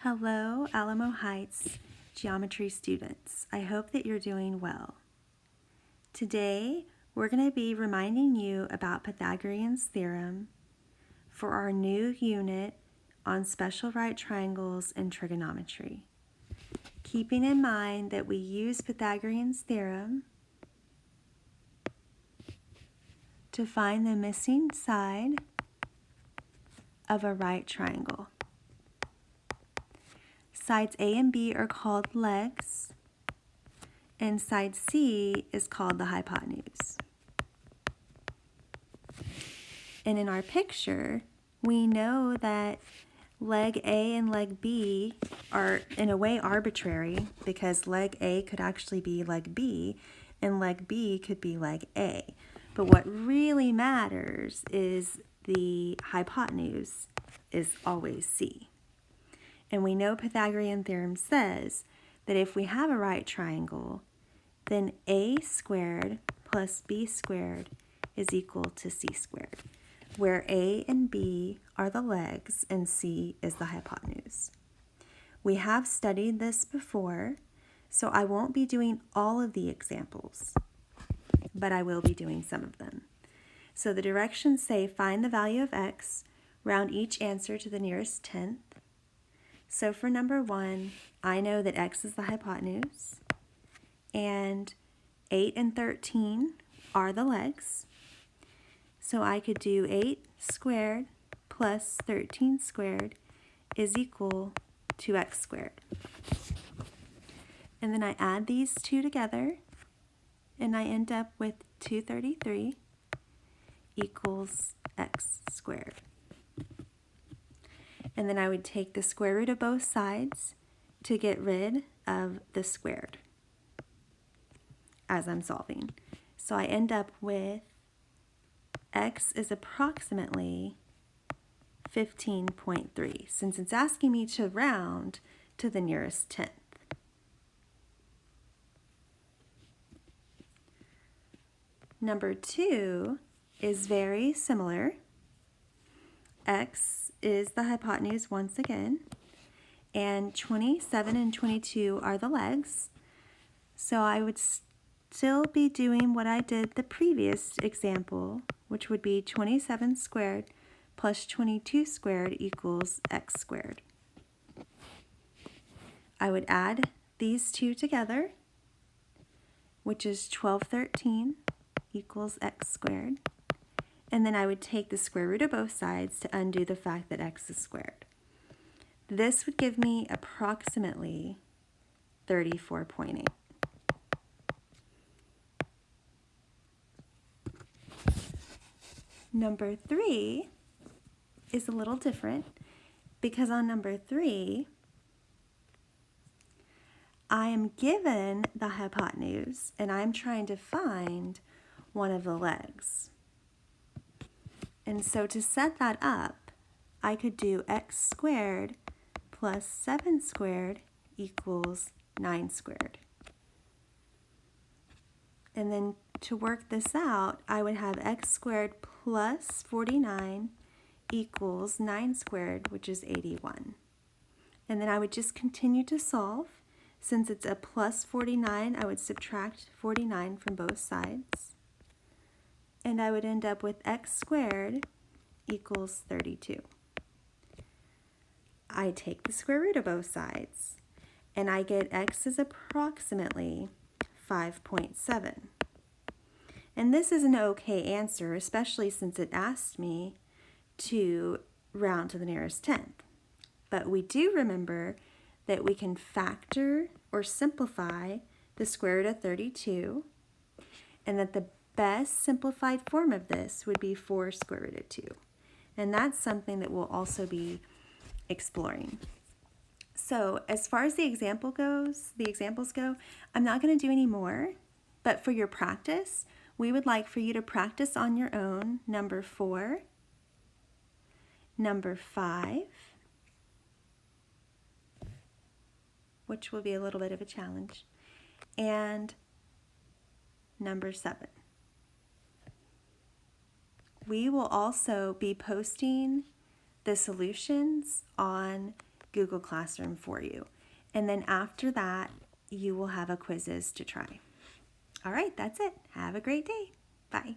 Hello, Alamo Heights geometry students. I hope that you're doing well. Today, we're going to be reminding you about Pythagorean's theorem for our new unit on special right triangles and trigonometry. Keeping in mind that we use Pythagorean's theorem to find the missing side of a right triangle. Sides A and B are called legs, and side C is called the hypotenuse. And in our picture, we know that leg A and leg B are in a way arbitrary because leg A could actually be leg B and leg B could be leg A. But what really matters is the hypotenuse is always C. And we know Pythagorean theorem says that if we have a right triangle, then A squared plus B squared is equal to C squared, where A and B are the legs and C is the hypotenuse. We have studied this before, so I won't be doing all of the examples, but I will be doing some of them. So the directions say find the value of x, round each answer to the nearest tenth. So for number 1, I know that x is the hypotenuse, and 8 and 13 are the legs. So I could do 8 squared plus 13 squared is equal to x squared. And then I add these two together, and I end up with 233 equals x squared. And then I would take the square root of both sides to get rid of the squared as I'm solving. So I end up with x is approximately 15.3, since it's asking me to round to the nearest tenth. Number 2 is very similar. X is the hypotenuse once again, and 27 and 22 are the legs. So I would still be doing what I did the previous example, which would be 27 squared plus 22 squared equals x squared. I would add these two together, which is 1213 equals x squared. And then I would take the square root of both sides to undo the fact that x is squared. This would give me approximately 34.8. Number 3 is a little different because on number 3, I am given the hypotenuse and I'm trying to find one of the legs. And so to set that up, I could do x squared plus 7 squared equals 9 squared. And then to work this out, I would have x squared plus 49 equals 9 squared, which is 81. And then I would just continue to solve. Since it's a plus 49, I would subtract 49 from both sides. And I would end up with x squared equals 32. I take the square root of both sides, and I get x is approximately 5.7. And this is an okay answer, especially since it asked me to round to the nearest tenth. But we do remember that we can factor or simplify the square root of 32, and that the best simplified form of this would be 4 square root of 2. And that's something that we'll also be exploring. So as far as the examples go, I'm not going to do any more, but for your practice, we would like for you to practice on your own number 4, number 5, which will be a little bit of a challenge, and number 7. We will also be posting the solutions on Google Classroom for you. And then after that, you will have a quizzes to try. All right, that's it. Have a great day. Bye.